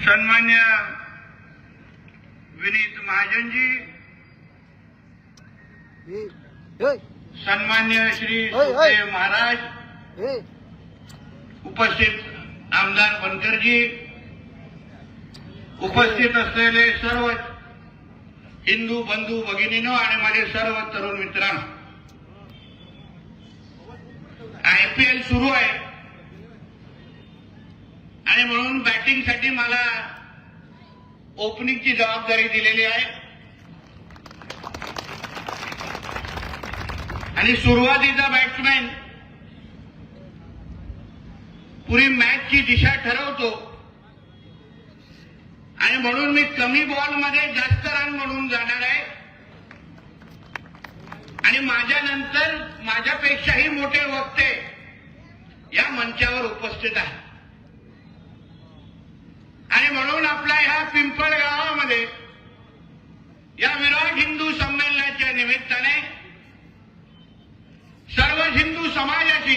सन्मान्य विनीत महाजन जी, सन्मान्य श्री सुखदेव महाराज, उपस्थित आमदार बनकर जी, उपस्थित असलेले सर्व हिंदू बंधू भगिनींनो आणि माझे सर्व तरुण मित्रांनो, आयपीएल सुरू आहे आणि म्हणून बॅटिंगसाठी मला ओपनिंगची जबाबदारी दिलेली आहे आणि सुरुवातीचा बॅट्समॅन पुरी मॅचची दिशा ठरवतो आणि म्हणून मी कमी बॉलमध्ये जास्त रन म्हणून जाणार आहे आणि माझ्यानंतर माझ्यापेक्षाही मोठे वक्ते या मंचावर उपस्थित आहेत आणि म्हणून आपल्या ह्या पिंपळ गावामध्ये या विराट हिंदू संमेलनाच्या निमित्ताने सर्व हिंदू समाजाशी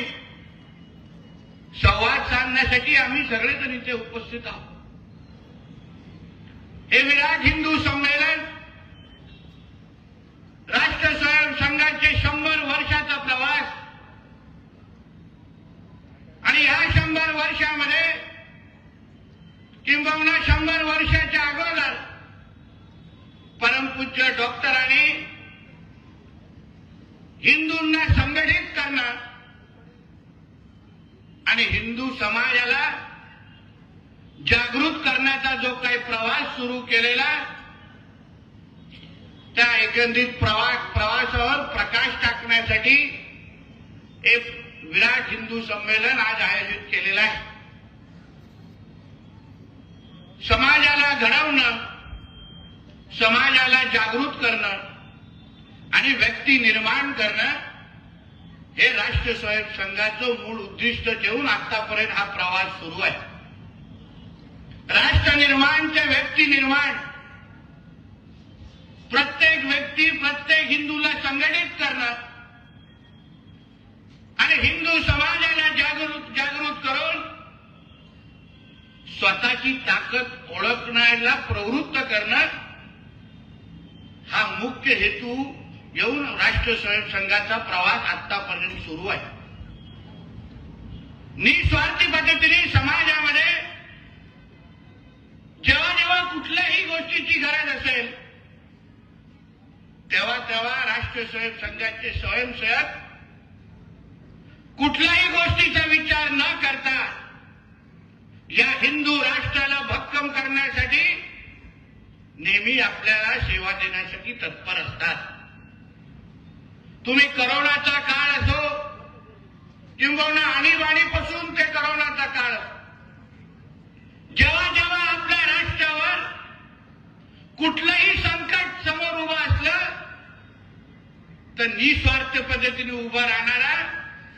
संवाद साधण्यासाठी आम्ही सगळेजण इथे उपस्थित आहोत। हे विराट हिंदू संमेलन राष्ट्र स्वयंसंघाचे 100 वर्षाचा प्रवास आणि ह्या 100 वर्षामध्ये किंबहुना 100 वर्षाच्या अगोदर परमपूज्य डॉक्टरांनी हिंदूंना संघटित करणं आणि हिंदू समाजाला जागृत करण्याचा जो काही प्रवास सुरू केलेला त्या एकंदरीत प्रवासावर प्रकाश टाकण्यासाठी एक विराट हिंदू संमेलन आज आयोजित केलेलं आहे। समाजाला घडवणं, समाजाला जागृत करणं आणि व्यक्ती निर्माण करणं हे राष्ट्र स्वयंसंघाचं मूळ उद्दिष्ट ठेवून आतापर्यंत हा प्रवास सुरू आहे। राष्ट्र निर्माण ते व्यक्ती निर्माण, प्रत्येक व्यक्ती प्रत्येक हिंदूला संघटित करणं आणि हिंदू समाजाला जागृत करून स्वतःची ताकद ओळखण्याला प्रवृत्त करणं हा मुख्य हेतू येऊन राष्ट्र स्वयंसंघाचा प्रवास आतापर्यंत सुरू आहे। निस्वार्थी पद्धतीने समाजामध्ये जेव्हा जेव्हा कुठल्याही गोष्टीची गरज असेल तेव्हा तेव्हा राष्ट्र स्वयंसंघाचे स्वयंसेवक कुठल्याही गोष्टीचा विचार न करता या हिंदू राष्ट्राला भक्कम करण्यासाठी नेहमी आपल्याला सेवा देण्यासाठी तत्पर असतात। तुम्ही करोनाचा काळ असो किंवा आणीबाणीपासून ते करोनाचा काळ, जेव्हा जेव्हा आपल्या राष्ट्रावर कुठलंही संकट समोर उभं असलं तर निस्वार्थ पद्धतीने उभं राहणारा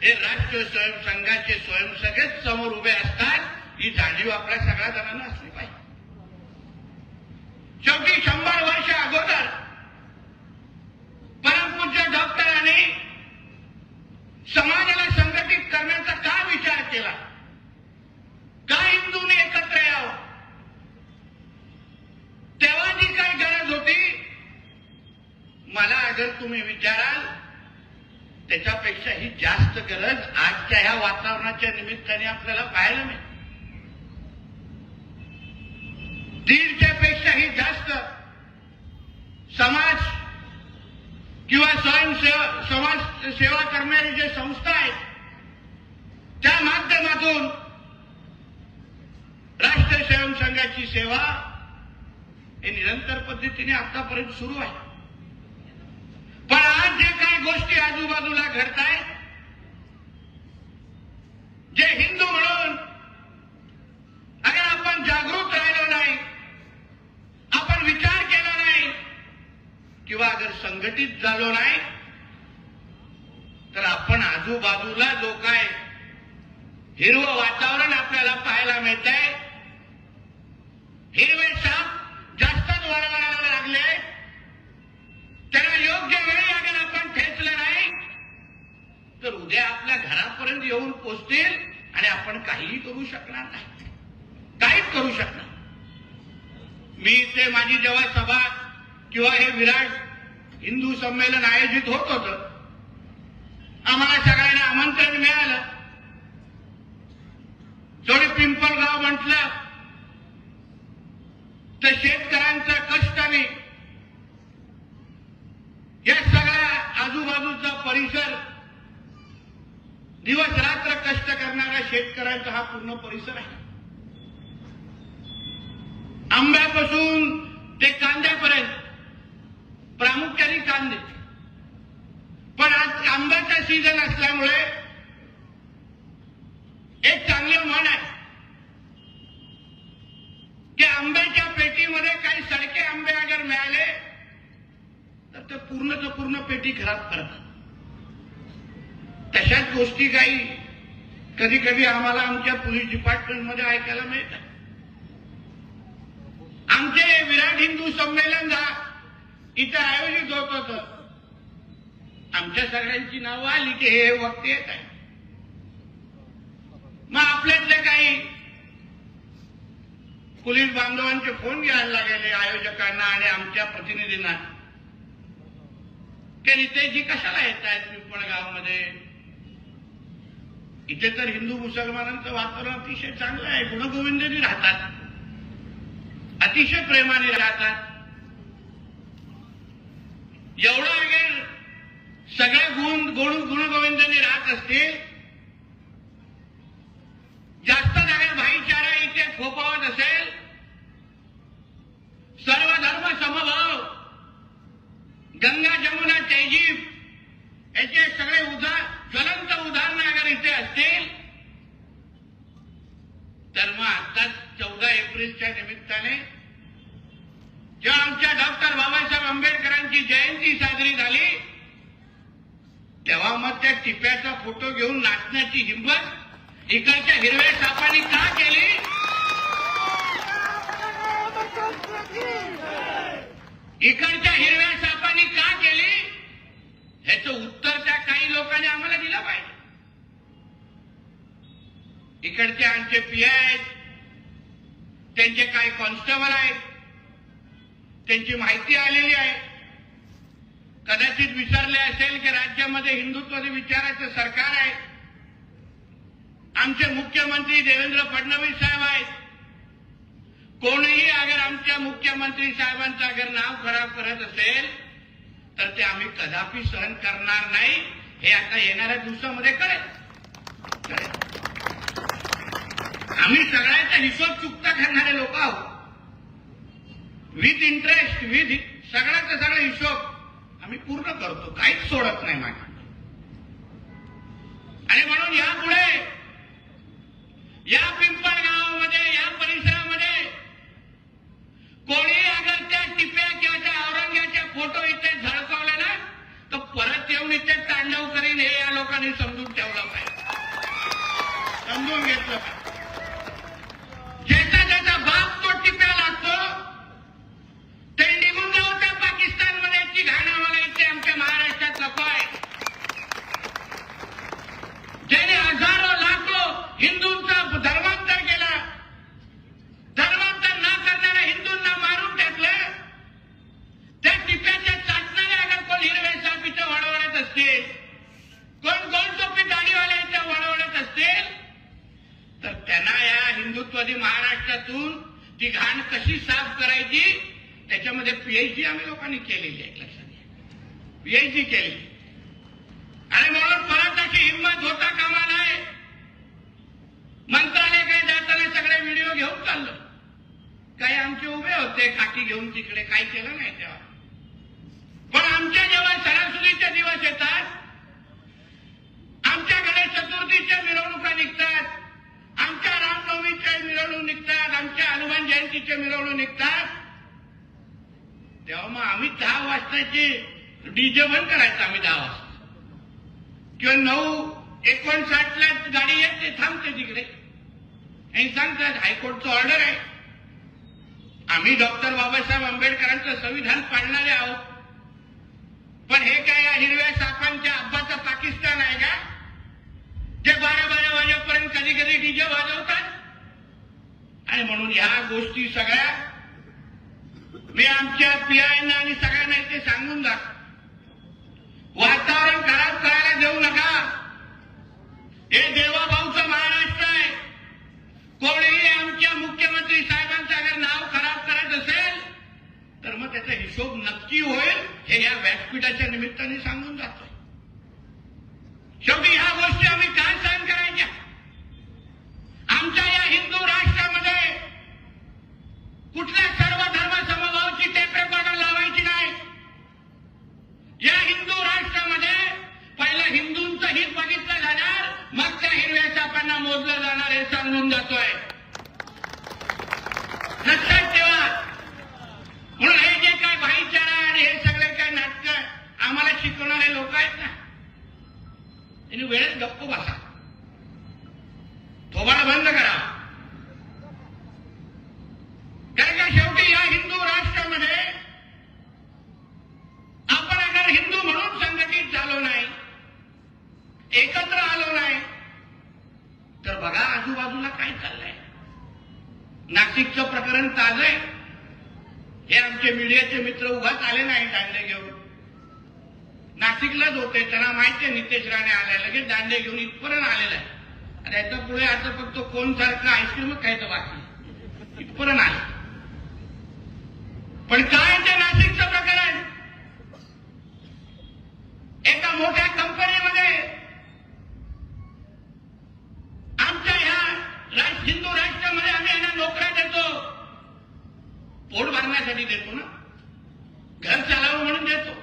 हे राष्ट्र स्वयंसंघाचे स्वयंसेवक समोर उभे असतात, ही जाणीव आपल्या सगळ्या जणांना असली पाहिजे। शेवटी 100 वर्ष अगोदर परमपूज्य डॉक्टरांनी समाजाला संघटित करण्याचा का विचार केला, का हिंदूंनी एकत्र यावं, तेव्हा जी काय गरज होती मला अगर तुम्ही विचाराल त्याच्यापेक्षाही जास्त गरज आजच्या ह्या वातावरणाच्या निमित्ताने आपल्याला पाहायला मिळते। 1.5 पेक्षाही जास्त समाज किंवा समाज सेवा करणारी जे संस्था आहेत त्या माध्यमातून राष्ट्र स्वयंसंघाची सेवा हे निरंतर पद्धतीने आतापर्यंत सुरू आहे। पण आज जे काही गोष्टी आजूबाजूला घडत आहेत, जे हिंदू म्हणून अगर आपण जागृत राहिलो नाही, आपण विचार केला नाही किंवा अगर संघटित झालो नाही तर आपण आजूबाजूला जो काय हिरवं वातावरण आपल्याला पाहायला मिळत आहे, हिरवे साप जास्तच वाढवायला लागले, त्यांना योग्य वेळी अगर आपण ठेचलं नाही तर उद्या आपल्या घरापर्यंत येऊन पोचतील आणि आपण काहीही करू शकणार नाही, काहीच करू शकणार। मी इथे माझी जेव्हा सभा किंवा हे विराट हिंदू संमेलन आयोजित होत होतं, आम्हाला सगळ्यांना आमंत्रण मिळालं. जोडी पिंपळगाव म्हटलं तर शेतकऱ्यांचा कष्टाने या सगळ्या आजूबाजूचा परिसर, दिवस रात्र कष्ट करणाऱ्या शेतकऱ्यांचा हा पूर्ण परिसर आहे. आंब्यापासून ते कांद्यापर्यंत, प्रामुख्याने कांदे. पण आज आंब्याचा सीझन असल्यामुळे एक चांगलं म्हण आहे की आंब्याच्या पेटीमध्ये काही सडके आंबे अगर मिळाले तर ते पूर्ण पेटी खराब करतात. तशाच गोष्टी काही कधी कधी आम्हाला आमच्या पोलीस डिपार्टमेंटमध्ये ऐकायला मिळतात. आमचे विराट हिंदू संमेलन इथं आयोजित होत होतं. आमच्या सगळ्यांची नावं आली की हे वक्ते येत आहे. मग आपल्यातले काही पोलीस बांधवांचे फोन यायला लागले आयोजकांना आणि आमच्या प्रतिनिधींना, की नितेशजी कशाला येत आहेत पिंपळगावमध्ये? इथे तर हिंदू मुसलमानांचं वातावरण अतिशय चांगलं आहे, गुणगोविंदाने राहतात, अतिशय प्रेमाने राहतात. एवढं अगर सगळे गुणगोविंदाने राहत असतील, जास्त अगर भाईचारा इथे फोफावत असेल, सर्व धर्म समभाव, गंगा जमुना तहजीब याचे सगळे ज्वलंत उदाहरण अगर इथे असतील, तर मग आताच 14 एप्रिलच्या निमित्ताने जेव्हा आमच्या डॉक्टर बाबासाहेब आंबेडकरांची जयंती साजरी झाली, तेव्हा मग त्या टिप्याचा फोटो घेऊन नाचण्याची हिंमत इकडच्या हिरव्या सापांनी का केली? इकडच्या हिरव्या सापांनी का केली? ह्याचं उत्तर त्या काही लोकांनी आम्हाला दिलं पाहिजे. इकडचे आमचे पी आहेत, त्यांचे काही कॉन्स्टेबल आहेत, त्यांची माहिती आलेली आहे. कदाचित विसरले असेल की राज्यामध्ये हिंदुत्वादी विचाराचं सरकार आहे. आमचे मुख्यमंत्री देवेंद्र फडणवीस साहेब आहेत. कोणीही अगर आमच्या मुख्यमंत्री साहेबांचं अगर नाव खराब करत असेल तर ते आम्ही कदापि सहन करणार नाही. हे आता येणाऱ्या दिवसामध्ये कळेल. आम्ही सगळ्यांचा हिशोब चुकता करणारे लोक आहोत. विथ इंटरेस्ट, विथ सगळ्याचा सगळा हिशोब आम्ही पूर्ण करतो, काहीच सोडत नाही माझ्या. आणि म्हणून यापुढे या पिंपळगावामध्ये, या परिसरामध्ये कोणी अगर त्या टिप्या किंवा त्या औरंग्याच्या फोटो इथे झळकवले ना, तर परत येऊन इथे तांडव करीन, हे या लोकांनी समजून ठेवलं पाहिजे, समजून घेतलं पाहिजे. ज्याचा ज्याचा बाप तो टिप्या लागतो ते निघून जाऊ त्या पाकिस्तानमध्ये. ती घाण आम्हाला इथे आमच्या महाराष्ट्रात नको आहे. ज्याने हजारो लाखो हिंदूंचा धर्मांतर केला, धर्मांतर न करणाऱ्या हिंदूंना मारून टाकलं, त्या टिप्याच्या चाटणारे अगर कोण हिरवे साप इथं वळवळत असतील, कोण गोलटोपी दाढीवाल्यांच्या वळवळत असतील, तर त्यांना या हिंदुत्वादी महाराष्ट्रातून ती घाण कशी साफ करायची त्याच्यामध्ये पीएचडी आम्ही लोकांनी केलेली आहे. लक्षात घ्या, पीएचडी केली. आणि म्हणून परत अशी हिंमत होता कामा नये. मंत्रालयाकडे जाताना सगळे व्हिडिओ घेऊन चाललो. काही आमचे उभे होते खाकी घेऊन तिकडे, काही केलं नाही तेव्हा. पण आमच्या जेव्हा सणासुदीचे दिवस येतात, आमच्या गणेश चतुर्थीच्या मिरवणुका निघतात, आमच्या रामनवमीच्या मिरवणूक निघतात, आमच्या हनुमान जयंतीच्या मिरवणूक निघतात, तेव्हा मग आम्ही 10 वाजताची डीजे बंद करायचं. आम्ही 10 वाजता किंवा 9:59ला गाडी येते, थांबते तिकडे आणि सांगतात हायकोर्टचं ऑर्डर आहे. आम्ही डॉक्टर बाबासाहेब आंबेडकरांचं संविधान पाळणारे आहोत. पण हे काय या हिरव्या सापांच्या अब्बाचा पाकिस्तान आहे का, जे 12 वाजेपर्यंत कधी कधी डीजे वाजवतात? आणि म्हणून ह्या गोष्टी सगळ्या मी आमच्या पीआयना आणि सगळ्यांना इथे सांगून जातो, वातावरण खराब करायला देऊ नका. हे देवाभाऊचं महाराष्ट्र आहे. कोणीही आमच्या मुख्यमंत्री साहेबांचं अगर नाव खराब करायचं असेल तर मग त्याचा हिशोब नक्की होईल, हे या व्यासपीठाच्या निमित्ताने सांगून जातो. शेवटी ह्या गोष्टी आम्ही काय सहन करायच्या? आमच्या या हिंदू राष्ट्रामध्ये कुठल्या सर्व धर्म समभावाची टेप रेकॉर्डर लावायची नाही. या हिंदू राष्ट्रामध्ये पहिलं हिंदूंचं हित बघितलं जाणार, मग त्या हिरव्या सापांना मोजलं जाणार, हे सांगून जातोय. लक्षात ठेवा. म्हणून हे जे काय भाईचारा आणि हे सगळे काय नाटक आम्हाला शिकवणारे लोक आहेत ना, त्यांनी वेळेत गप्प बसा, थोबाड बंद करा. कारण का शेवटी या हिंदू राष्ट्रामध्ये आपण अगर हिंदू म्हणून संघटित झालो नाही, एकत्र आलो नाही, तर बघा आजूबाजूला काय चाललंय. नाशिकचं प्रकरण ताजं आहे. हे आमचे मीडियाचे मित्र उगाच आले नाही दांडे घेऊन, नाशिकलाच होते. त्यांना माहिती आहे नितेश राणे आलाय, लगेच दांडे घेऊन इथपर्यंत आलेला आहे. आणि याच्या पुढे आता फक्त कोण सारखं आईस्क्रीम खायचं बाकी, इथपर्यंत आलं. पण काय ते नाशिकचं प्रकरण, एका मोठ्या कंपनीमध्ये आमच्या ह्या हिंदू राष्ट्रामध्ये आम्ही यांना नोकऱ्या देतो, पोट भरण्यासाठी देतो ना, घर चालावं म्हणून देतो.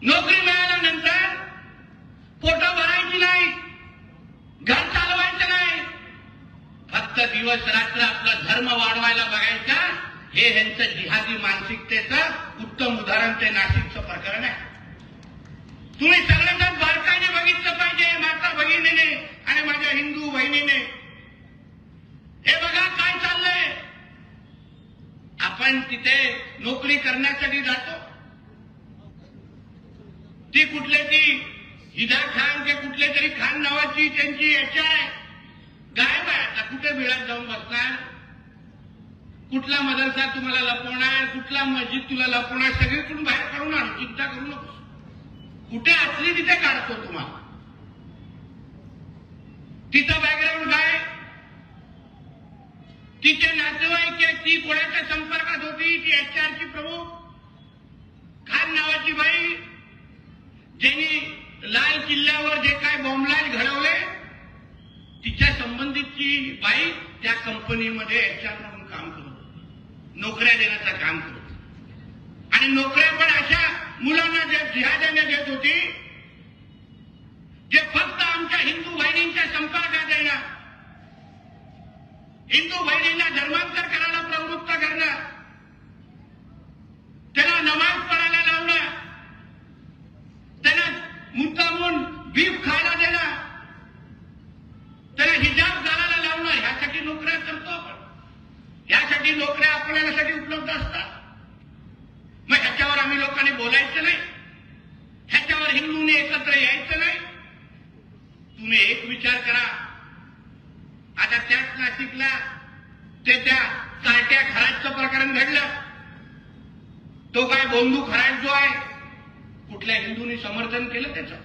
नोकरी मिळाल्यानंतर पोटं भरायची नाही, घर चालवायचं नाही, फक्त दिवस रात्र आपला धर्म वाढवायला बघायचा. हे ह्यांचं जिहादी मानसिकतेचं उत्तम उदाहरण ते नाशिकचं प्रकरण आहे. तुम्ही सगळ्यांना बारकाईने बघितलं पाहिजे, माता भगिनीने आणि माझ्या हिंदू बहिणीने. हे बघा काय चाललंय. आपण तिथे नोकरी करण्यासाठी जातो, ती कुठले ती हिदा खान के कुठले तरी खान नावाची त्यांची याच्या आहे, गायब आहे. आता कुठे बिळात जाऊन बसणार, कुठला मदरसा तुम्हाला लपवणार, कुठला मस्जिद तुला लपवणार, सगळीकडून बाहेर काढून आणू, चिंता करू नको. कुठे असली तिथे काढतो तुम्हाला. तिचा बॅकग्राऊंड काय, तिचे नातेवाईक, ती कोणाच्या संपर्कात होती, ती एचआरची प्रमुख खान नावाची बाई, ज्यांनी लाल किल्ल्यावर जे काय बॉम्बलाज घडवले, तिच्या संबंधितची बाई त्या कंपनीमध्ये एचआर म्हणून काम करत होती, नोकऱ्या देण्याचं काम करत होती. आणि नोकऱ्या पण अशा मुलांना जिहाद्याने देत होती जे फक्त आमच्या हिंदू बहिणींच्या संपर्कात येणार, हिंदू बहिणींना धर्मांतर करायला प्रवृत्त करणं, त्यांना नमाज पढायला लावणं, त्यांना मुद्दामून बीफ खायला देणं, त्यांना हिजाब घालायला लावणं, ह्यासाठी नोकऱ्या करतो आपण. ह्यासाठी नोकऱ्या आपल्यासाठी उपलब्ध असतात. मग ह्याच्यावर आम्ही लोकांनी बोलायचं नाही, ह्याच्यावर हिंदूंनी एकत्र यायचं नाही. तुम्ही एक विचार करा, आता त्याच नाशिकला ते त्या कार्ट्या खराजचं प्रकरण घडलं. तो काय बोंधू खराज जो आहे, कुठल्या हिंदूंनी समर्थन केलं त्याचं?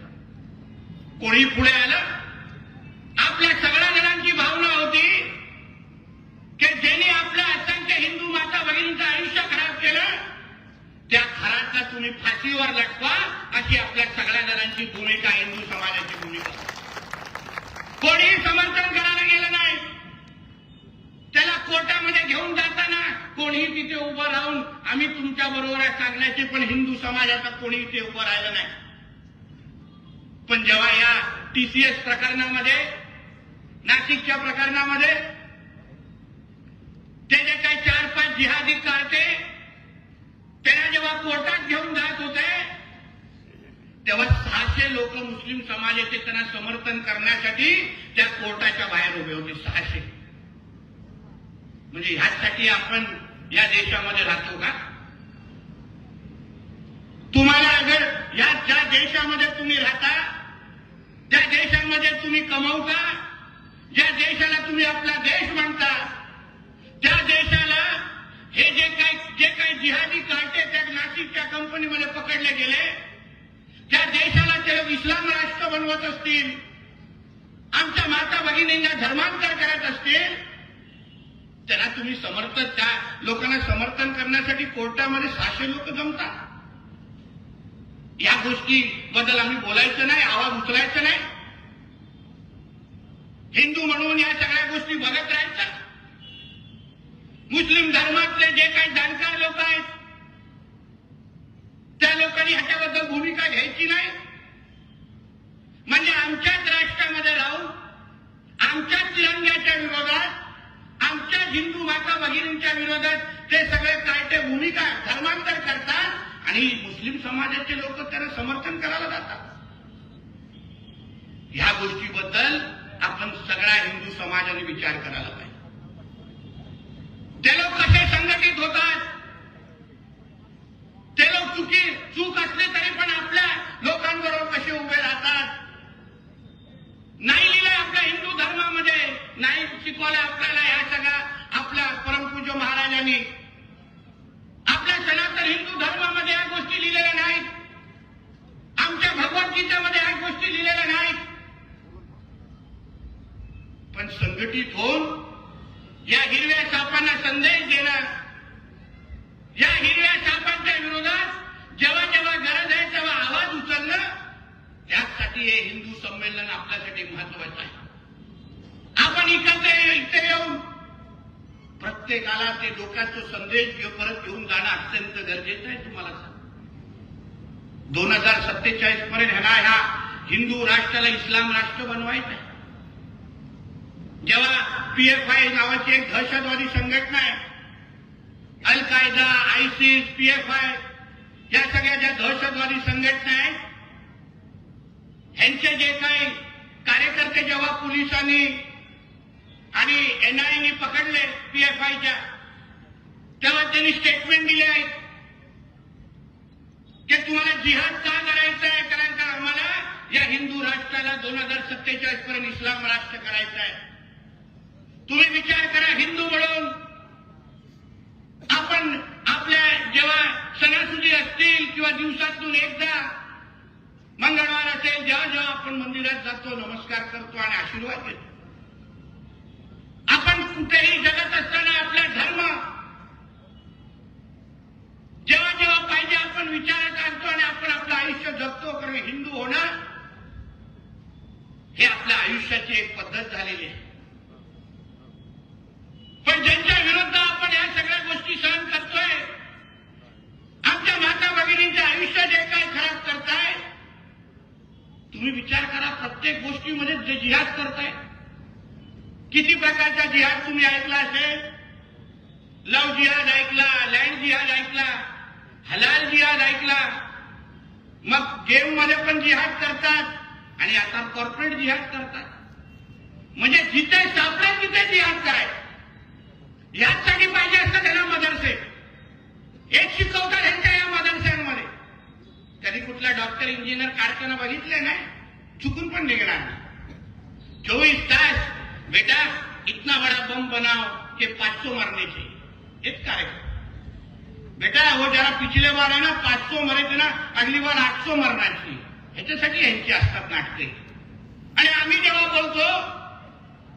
कोणी पुढे आलं? आपल्या सगळ्या जणांची भावना होती की ज्यांनी आपल्या असंख्य हिंदू माता भगिनींचं आयुष्य खराब केलं, त्या खराजला तुम्ही फाशीवर लटवा, अशी आपल्या सगळ्या जणांची भूमिका, हिंदू समाजाची भूमिका. कोणीही समर्थन करायला गेलं नाही. त्याला कोर्टामध्ये घेऊन जाताना कोणीही तिथे उभं राहून आम्ही तुमच्या बरोबर आहे सांगण्याचे, पण हिंदू समाजाचा कोणी इथे उभं राहिलं नाही. पण जेव्हा या टीसीएस प्रकरणामध्ये, नाशिकच्या प्रकरणामध्ये ते जे काही 4-5 जिहादी कार्टे त्यांना जेव्हा कोर्टात घेऊन जात होते, तेव्हा 600 लोक मुस्लिम समाजाचे त्यांना समर्थन करण्यासाठी त्या कोर्टाच्या बाहेर उभे होते. 600. म्हणजे ह्यासाठी आपण या देशामध्ये राहतो का? तुम्हाला अगर ज्या देशामध्ये तुम्ही राहता, ज्या देशामध्ये तुम्ही कमवता, ज्या देशाला तुम्ही आपला देश म्हणता, त्या देशाला हे जे काही ईस्टच्या कंपनीमध्ये पकडले गेले, ज्या देशाला ते लोक इस्लाम राष्ट्र बनवत असतील, आमच्या माता भगिनींना धर्मांतर करत असतील, त्यांना तुम्ही त्या लोकांना समर्थन करण्यासाठी कोर्टामध्ये 600 लोक जमतात. या गोष्टीबद्दल आम्ही बोलायचं नाही, आवाज उचलायचा नाही. हिंदू म्हणून या सगळ्या गोष्टी बघत राहायचं. मुस्लिम धर्मातले जे काही जाणकार लोक आहेत त्या लोकांनी ह्याच्याबद्दल भूमिका घ्यायची नाही. म्हणजे आमच्याच राष्ट्रामध्ये राहून आमच्या तिरंग्याच्या विरोधात, आमच्या हिंदू माता भगिनींच्या विरोधात ते सगळे कायदे भूमिका धर्मांतर करतात आणि मुस्लिम समाजाचे लोक त्यांना समर्थन करायला जातात. ह्या गोष्टीबद्दल आपण सगळ्या हिंदू समाजाने विचार करायला पाहिजे. ते लोक कसे संघटित होतात, ते लोक चूक असले तरी पण आपल्या लोकांबरोबर कसे उभे राहतात. नाही लिहिलंय आपल्या हिंदू धर्मामध्ये, नाही शिकवलं आपल्याला ह्या सगळ्या आपल्या परमपूज्य महाराजांनी. आपल्या सनातन हिंदू धर्मामध्ये या गोष्टी लिहिलेल्या नाहीत, आमच्या भगवद्गीतेमध्ये या गोष्टी लिहिलेल्या नाहीत. पण संघटित होऊन या हिरव्या सापांना संदेश देणं, या हिरव्या सापांच्या विरोधात जेव्हा जेव्हा गरज आहे तेव्हा आवाज उचलणं, त्यासाठी हे हिंदू संमेलन आपल्यासाठी महत्वाचं आहे. आपण इथे येऊन प्रत्येकाला ते लोकांचा संदेश परत घेऊन जाणं अत्यंत गरजेचं आहे. तुम्हाला सांग 2047 पर्यंत ह्या हिंदू राष्ट्राला इस्लाम राष्ट्र बनवायचं आहे. जेव्हा PFI नावाची एक दहशतवादी संघटना आहे, अल कायदा, आयसिस, PFI या सगळ्या ज्या दहशतवादी संघटना आहेत, ह्यांचे जे काही कार्यकर्ते जेव्हा पोलिसांनी आणि NIA पकडले PFIच्या, तेव्हा त्यांनी स्टेटमेंट दिले आहेत की तुम्हाला जिहाद का करायचा आहे, कारण का आम्हाला या हिंदू राष्ट्राला 2047 पर्यंत इस्लाम राष्ट्र करायचं आहे. तुम्ही विचार करा, हिंदू म्हणून आपण आपल्या जेव्हा सणासुदी असतील किंवा दिवसातून एकदा मंगळवार असेल, जेव्हा जेव्हा आपण मंदिरात जातो, नमस्कार करतो आणि आशीर्वाद घेतो. आपण कुठेही जगत असताना आपला धर्म जेव्हा जेव्हा पाहिजे आपण विचारात आणतो आणि आपण आपलं आयुष्य जगतो. कारण हिंदू होणं हे आपल्या आयुष्याची एक पद्धत झालेली आहे. पण ज्यांच्या विरुद्ध आपण या सगळ्या गोष्टी सहन करतोय, आमच्या माता भगिनींचं आयुष्य जे काय खराब करताय, तुम्ही विचार करा. प्रत्येक गोष्टीमध्ये जे जिहाद करताय, किती प्रकारचा जिहाद तुम्ही ऐकला असेल. लव जिहाद ऐकला, लँड जिहाद ऐकला, हलाल जिहाद ऐकला, मग गेम मध्ये पण जिहाद करतात आणि आता कॉर्पोरेट जिहाद करतात. म्हणजे जिथे सापडेल तिथे जिहाद करायचं. याचसाठी पाहिजे असतं त्यांना मदरसे. एक शिकवतात यांच्या या मदरस्यांमध्ये. कधी कुठला डॉक्टर, इंजिनियर कारखाना बघितले नाही, चुकून पण निघणार नाही. 24 तास बेटा इतना बड़ा बम बनाओ कि 500 मरने चाहिए. एक कार्यक्रम बेटा वो जरा पिछले बार है ना 500 मरे थे ना, अगली बार 800 मरना चाहिए. ह्याच्यासाठी यांची असतात नाटके. आणि आम्ही जेव्हा बोलतो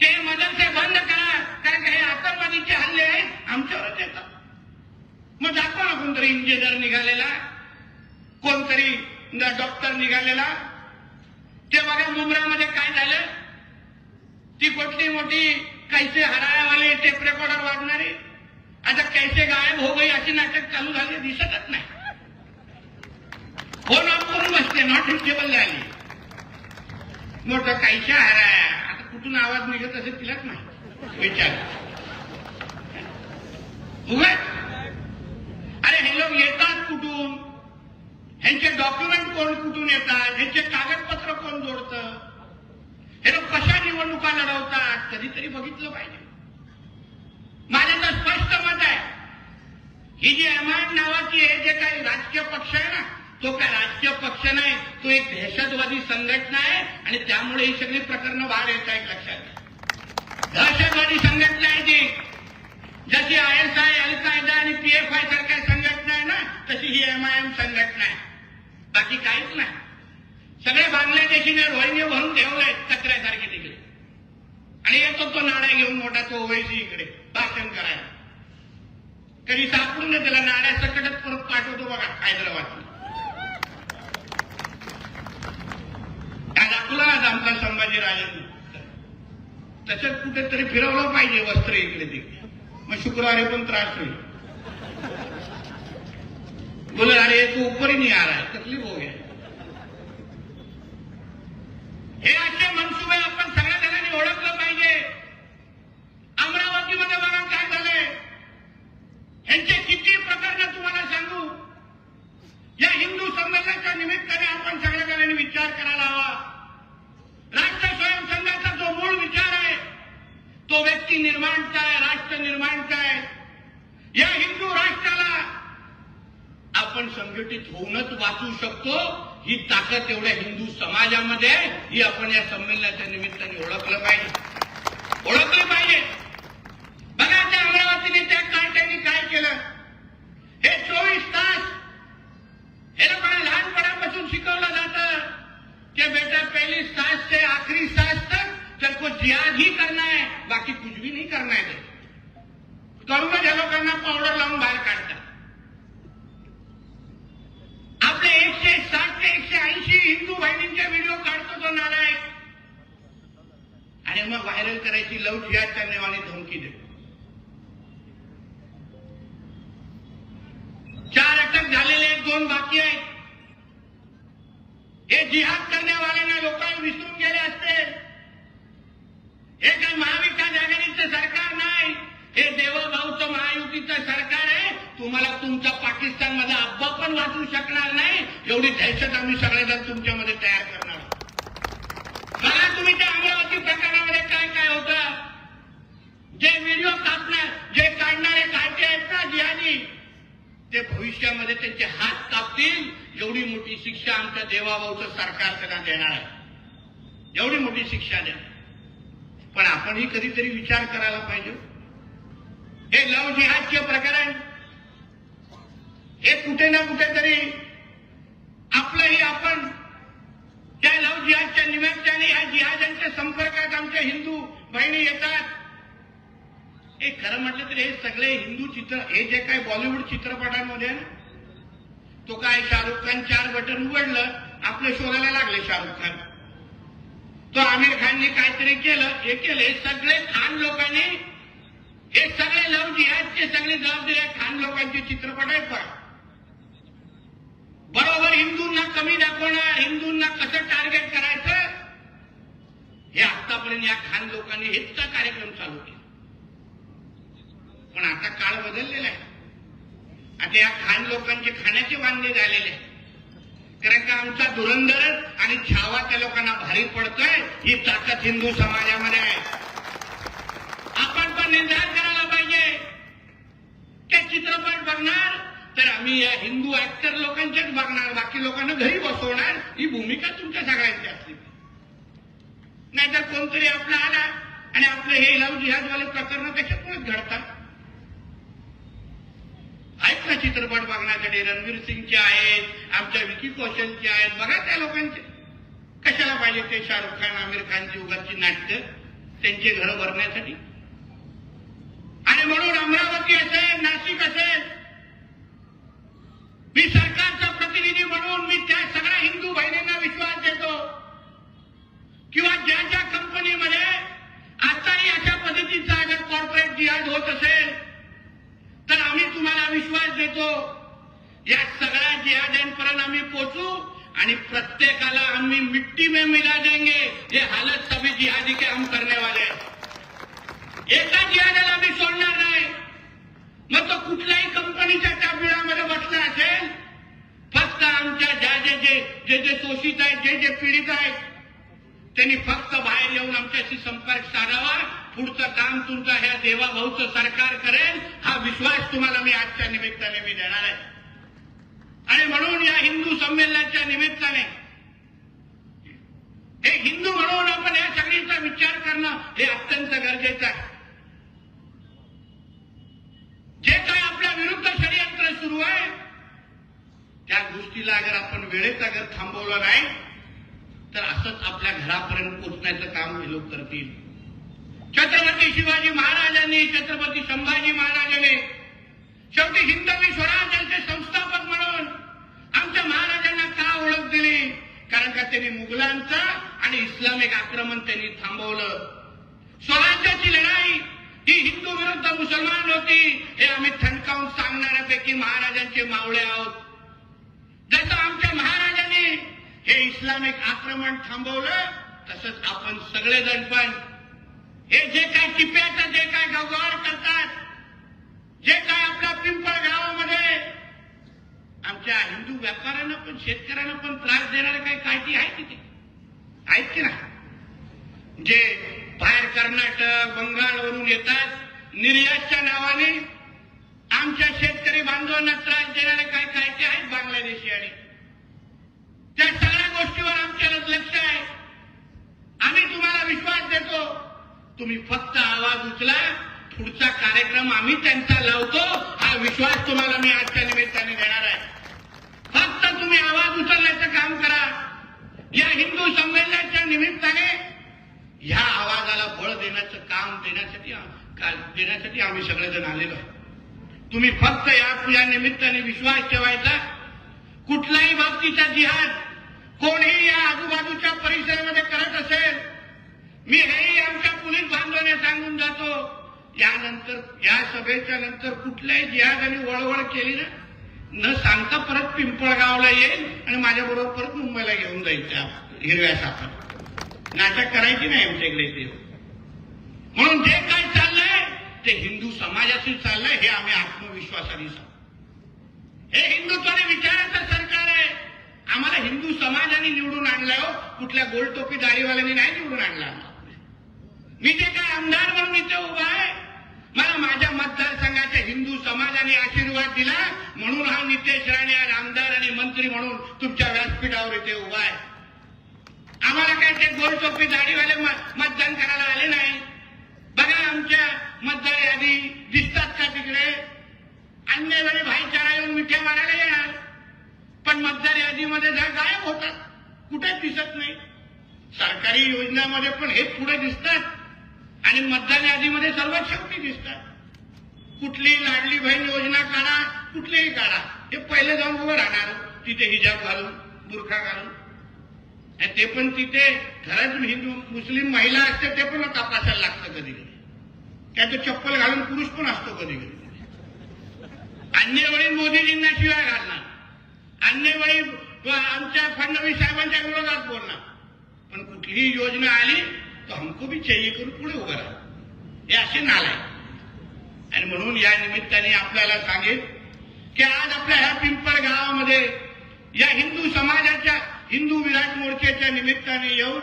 ते मदरसे बंद करा, कारण काही आतंकवादीचे हल्ले आहेत, आमच्यावरच येतात. मग दाखवा ना कोणतरी इंजिनियर निघालेला, कोणतरी डॉक्टर निघालेला. ते बघा मुंब्रामध्ये काय झालं. ती कुठली मोठी कैसे हरायावाले टेप रेकॉर्डर वाजणारे, आता कैसे गायब हो गई अशी नाटक चालू झाले, दिसतच नाही. फोन ऑफ करून बसते, नॉट रिचेबल झाली. मोठं कैसे हराया, आता कुठून आवाज निघत असेल तिलाच नाही. विचार उगा. अरे हे लोक येतात कुठून, ह्यांचे डॉक्युमेंट कोण कुठून येतात, ह्यांचे कागदपत्र कोण जोडतं, हे लोक कशा निवडणुका लढवतात, कधीतरी बघितलं पाहिजे. माझं तर स्पष्ट मत आहे, ही जी एमआयएम नावाची हे जे काही राजकीय पक्ष आहे ना, तो काय राजकीय पक्ष नाही, तो एक दहशतवादी संघटना आहे. आणि त्यामुळे ही सगळी प्रकरणं बाहेर येत आहेत. लक्षात. दहशतवादी संघटना आहे ती. जशी ISI, अल कायदा आणि PFI सारख्या संघटना आहे ना, तशी ही MIM संघटना आहे, बाकी काहीच नाही. सगळे बांगलादेशीने रोहिंगे भरून ठेवले कचऱ्यासारखे तिकडे, आणि येतो तो नाडा घेऊन मोठा तो ओवैसी इकडे भाषण करायला. कधी सापडून त्याला नाड्या सकटच परत पाठवतो बघा हैदराबाद. दाखवला आज आमचा संभाजीराजे. तसंच कुठेतरी फिरवलं पाहिजे वस्त्र इकडे तिकडे, मग शुक्रवारी पण त्रास होईल. बोले अरे तू ऊपर ही नहीं आ रहा है, तकलीफ हो गया. हे असे मनसुबे आपण सगळ्या जणांनी ओळखलं पाहिजे. अमरावतीमध्ये बघा काय झालंय, ह्यांचे किती प्रकरण तुम्हाला सांगू. या हिंदू संमेलनाच्या निमित्ताने आपण सगळ्या जणांनी विचार करायला हवा. राष्ट्र स्वयंसंघाचा जो मूळ विचार आहे तो व्यक्ती निर्माणचा आहे, राष्ट्र निर्माणचा आहे. या हिंदू राष्ट्राला आपण संघटित होऊनच वाचू शकतो. ही ताकद एवढ्या हिंदू समाजामध्ये आहे, ही आपण या संमेलनाच्या निमित्ताने ओळखलं पाहिजे. बघा त्या अमरावतीने त्या कार्ट्यांनी काय केलं. हे 24 तास हे लोकांना लहानपणापासून शिकवलं जातं कि बेटा पहली सांस से आखिरी सांस तक तेरे को जिहाद ही करना है, बाकी कुछ भी नहीं करना है. करूनच या लोकांना पावडर लावून बाहेर काढतात. आपले 160 ते 180 हिंदू बहिणींचे व्हिडिओ काढतो तो नालायक, आणि मग व्हायरल करायची लव जिहादच्या नावाने धमकी देतो. 4 अटक झालेले 1-2 बाकी आहेत. हे जिहाद करण्यावाल्यांना लोकांना विसरून गेले असते. हे काय महाविकास आघाडीचं सरकार नाही, हे देवाभाऊचं महायुतीचं सरकार आहे. तुम्हाला तुमचा पाकिस्तानमधला अब्बा पण वाचू शकणार नाही, एवढी दहशत आम्ही सगळेजण तुमच्यामध्ये तयार करणार. बघा तुम्ही त्या अमरावती प्रकरणामध्ये काय काय होतं. जे व्हिडिओ काढणार, जे काढणारे काढते आहेत ना जिहादी, ते भविष्यामध्ये त्यांचे हात कापतील. एवढी मोठी शिक्षा आमच्या देवाभाऊचं सरकार त्यांना देणार आहे, एवढी मोठी शिक्षा द्या. पण आपणही कधीतरी विचार करायला पाहिजे. हे लव जिहादचे प्रकरण हे कुठे ना कुठेतरी आपलंही आपण त्या लव जिहादच्या निमित्ताने या जिहादांच्या संपर्कात आमच्या हिंदू बहिणी येतात. हे खरं म्हटलं तर हे सगळे हिंदू हे जे काय बॉलिवूड चित्रपटांमध्ये ना, तो काय शाहरुख खान 4 बटन उघडलं आपलं शोधायला लागले शाहरुख खान. तो आमिर खानने काहीतरी केलं, हे केलं. हे सगळे खान लोकांनी, हे सगळे लव जिहादचे सगळे जबाबदारी खान लोकांचे चित्रपट आहेत. पण बरोबर हिंदूंना कमी दाखवणार, हिंदूंना कसं टार्गेट करायचं, हे आतापर्यंत या खान लोकांनी हेच कार्यक्रम चालू केला. पण आता काळ बदललेला आहे. आता या खान लोकांचे खाण्याचे वांदे झालेले, कारण का आमचा धुरंधर आणि छावा त्या लोकांना भारी पडतोय. ही ताकद हिंदू समाजामध्ये आहे. आपण पण निर्धार करायला पाहिजे. ते चित्रपट बघणार तर आम्ही या हिंदू ऍक्टर लोकांचेच बघणार, बाकी लोकांना घरी बसवणार. ही भूमिका तुमच्या सगळ्यांची असली. नाहीतर कोणतरी आपला आला आणि आपलं हे लव जिहादवाले प्रकरण त्याच्यातूनच घडतात. आहेत ना चित्रपट बघण्यासाठी, रणवीर सिंगचे आहेत, आमच्या विकी कौशलचे आहेत. बघा त्या लोकांचे कशाला पाहिजे ते शाहरुख खान आमिर खानची उगाची नाटकं त्यांचे घर भरण्यासाठी. आणि म्हणून अमरावती असेल, नाशिक असेल, मी सरकारचा प्रतिनिधी म्हणून मी त्या सगळ्या हिंदू बहिणींना विश्वास देतो किंवा ज्या ज्या कंपनीमध्ये आताही अशा पद्धतीचा अगर कॉर्पोरेट जिहाद होत असेल तर आम्ही तुम्हाला विश्वास देतो या सगळ्या जिहाद्यांपर्यंत आम्ही पोहोचू आणि प्रत्येकाला आम्ही मिट्टी में मिला देंगे. ये हालत सभी जिहादी के हम करने वाले हैं. एका जिहादाला आम्ही सोडणार नाही. मग तो कुठल्याही कंपनीच्या टॅब्युलामध्ये बसला असेल, फक्त आमच्या जे शोषित आहेत, जे पीडित आहेत, त्यांनी फक्त बाहेर येऊन आमच्याशी संपर्क साधावा. पुढचं काम तुमचं ह्या देवाभाऊचं सरकार करेल, हा विश्वास तुम्हाला मी आजच्या निमित्ताने मी देणार आहे. आणि म्हणून या हिंदू संमेलनाच्या निमित्ताने हे हिंदू म्हणून आपण या सगळीचा विचार करणं हे अत्यंत गरजेचं आहे. जे काय आपल्या विरुद्ध षडयंत्र सुरू आहे त्या गोष्टीला अगर आपण वेळेत अगर थांबवलं नाही तर असंच आपल्या घरापर्यंत पोहोचण्याचं काम हे लोक करतील. छत्रपती शिवाजी महाराजांनी, छत्रपती संभाजी महाराजांनी शेवटी हिंदवी स्वराज्याचे संस्थापक म्हणून आमच्या महाराजांना का ओळख दिली? कारण का त्यांनी मुघलांचं आणि इस्लामिक आक्रमण त्यांनी थांबवलं. स्वराज्याची लढाई ही हिंदू विरुद्ध मुसलमान होती हे आम्ही ठणकावून सांगणाऱ्यापैकी महाराजांचे मावळे आहोत. जसं आमच्या महाराजांनी हे इस्लामिक आक्रमण थांबवलं तसंच आपण सगळेजण पण हे जे काय टिप्याचं जे काय गवगाड करतात, जे काय आपल्या पिंपळ गावामध्ये आमच्या हिंदू व्यापाऱ्यांना पण शेतकऱ्यांना पण त्रास देणारे काही कायदी आहेत तिथे आहेत की नाही? जे बाहेर कर्नाटक बंगालवरून येतात निर्यातच्या नावाने आमच्या शेतकरी बांधवांना त्रास देणारे काही कायदे आहेत बांगलादेशी आणि त्या सगळ्या गोष्टीवर आमच्याकडे लक्ष आहे. आम्ही तुम्हाला विश्वास देतो, तुम्ही फक्त आवाज उचला, पुढचा कार्यक्रम आम्ही त्यांचा लावतो हा विश्वास तुम्हाला मी आजच्या निमित्ताने देणार आहे. फक्त तुम्ही आवाज उचलण्याचं काम करा. या हिंदू संमेलनाच्या निमित्ताने ह्या आवाजाला बळ देण्याचं काम देण्यासाठी आम्ही सगळेजण आलेलो आहे. तुम्ही फक्त या निमित्ताने विश्वास ठेवायचा. कुठलाही बाबतीचा जिहाद कोणीही या आजूबाजूच्या परिसरामध्ये करत असेल, मी हेही आमच्या पोलीस बांधवांना सांगून जातो, यानंतर या सभेच्या नंतर कुठल्याही जिहादाने वळवळ केली ना न सांगता परत पिंपळगावला येईल आणि माझ्याबरोबर परत मुंबईला घेऊन जायचं हिरव्या सापात. नाटक करायची नाही आमच्याकडे ते. म्हणून जे काय चाललंय ते हिंदू समाजाशी चाललंय हे आम्ही आत्मविश्वासाने सांगतो. हे हिंदुत्वाने विचाराचं सरकार आहे. आम्हाला हिंदू समाजाने निवडून आणलंय हो, कुठल्या गोलटोपी दाढीवाल्यांनी नाही निवडून आणला. मी जे काय आमदार म्हणून इथे उभा आहे, मला माझ्या मतदारसंघाच्या हिंदू समाजाने आशीर्वाद दिला म्हणून हा नितेश राणे आज आमदार आणि मंत्री म्हणून तुमच्या व्यासपीठावर इथे उभा आहे. आम्हाला काय ते गोलटोपी दाढीवाले मतदान करायला आले नाही. बघा आमच्या मतदार यादी दिसतात का तिकडे? अन्य वेळी भाईचारा येऊन मिठ्या मारायला येणार पण मतदार यादीमध्ये गायब होतात, कुठेच दिसत नाही. सरकारी योजनामध्ये पण हे पुढे दिसतात आणि मतदान यादीमध्ये सर्वात शेवटी दिसतात. कुठली लाडली बहीण योजना काढा, कुठलीही काढा, हे पहिले जाऊन उभं राहणार तिथे हिजाब घालून बुरखा घालून. ते पण तिथे घरात हिंदू मुस्लिम महिला असते ते पण तपासायला लागतं कधी कधी. त्याचं चप्पल घालून पुरुष पण असतो कधी कधी. अन्य वेळी मोदीजींना शिवाय घालणार, अन्य वेळी आमच्या फडणवीस साहेबांच्या विरोधात बोलणार, पण कुठलीही योजना आली तो हमको भी चाहिए करून पुढे उभं राहा. हे असे नालाय. आणि म्हणून या निमित्ताने आपल्याला सांगेल की आज आपल्या ह्या पिंपळ गावामध्ये या हिंदू समाजाच्या हिंदू विराट मोर्चाच्या निमित्ताने येऊन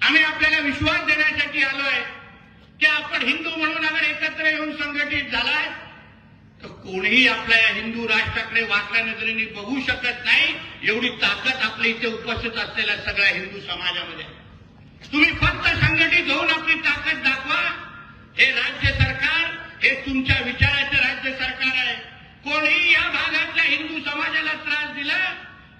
आम्ही आपल्याला विश्वास देण्यासाठी आलोय की आपण हिंदू म्हणून अगर एकत्र येऊन संघटित झालाय तर कोणीही आपल्या या हिंदू राष्ट्राकडे वाकड्या नजरेने बघू शकत नाही. एवढी ताकद आपल्या इथे उपस्थित असलेल्या सगळ्या हिंदू समाजामध्ये. तुम्ही फक्त संघटित होऊन आपली ताकद दाखवा. हे राज्य सरकार हे तुमच्या विचाराचे राज्य सरकार आहे. कोणीही या भागातल्या हिंदू समाजाला त्रास दिला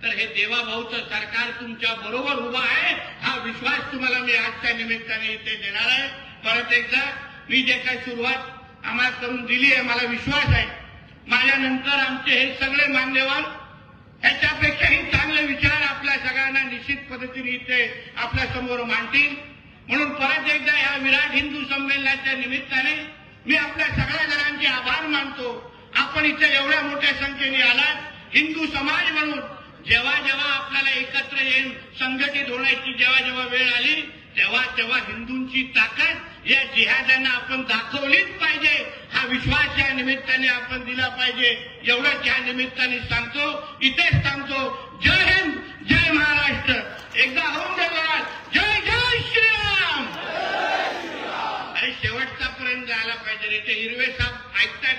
तर हे देवाभाऊचं सरकार तुमच्या बरोबर उभा आहे हा विश्वास तुम्हाला मी आजच्या निमित्ताने इथे देणार आहे. परत एकदा मी जे काही सुरुवात आम्हाला करून दिली आहे मला विश्वास आहे माझ्यानंतर आमचे हे सगळे मान्यवर ह्याच्यापेक्षाही चांगले विचार आपल्या सगळ्यांना निश्चित पद्धतीने इथे आपल्या समोर मांडतील. म्हणून परत एकदा या विराट हिंदू संमेलनाच्या निमित्ताने मी आपल्या सगळ्या जणांचे आभार मानतो. आपण इथे एवढ्या मोठ्या संख्येने आलात. हिंदू समाज म्हणून जेव्हा जेव्हा आपल्याला एकत्र येऊन संघटित होण्याची जेव्हा जेव्हा वेळ आली तेव्हा तेव्हा हिंदूंची ताकद या जिहाद्यांना आपण दाखवलीच पाहिजे हा विश्वास या निमित्ताने आपण दिला पाहिजे. एवढंच या निमित्ताने सांगतो, इथेच सांगतो. जय हिंद, जय महाराष्ट्र. एकदा होऊन देवा जय जय श्रीराम. अरे शेवटचा पर्यंत जायला पाहिजे रे. ते हिरवे साप ऐकताय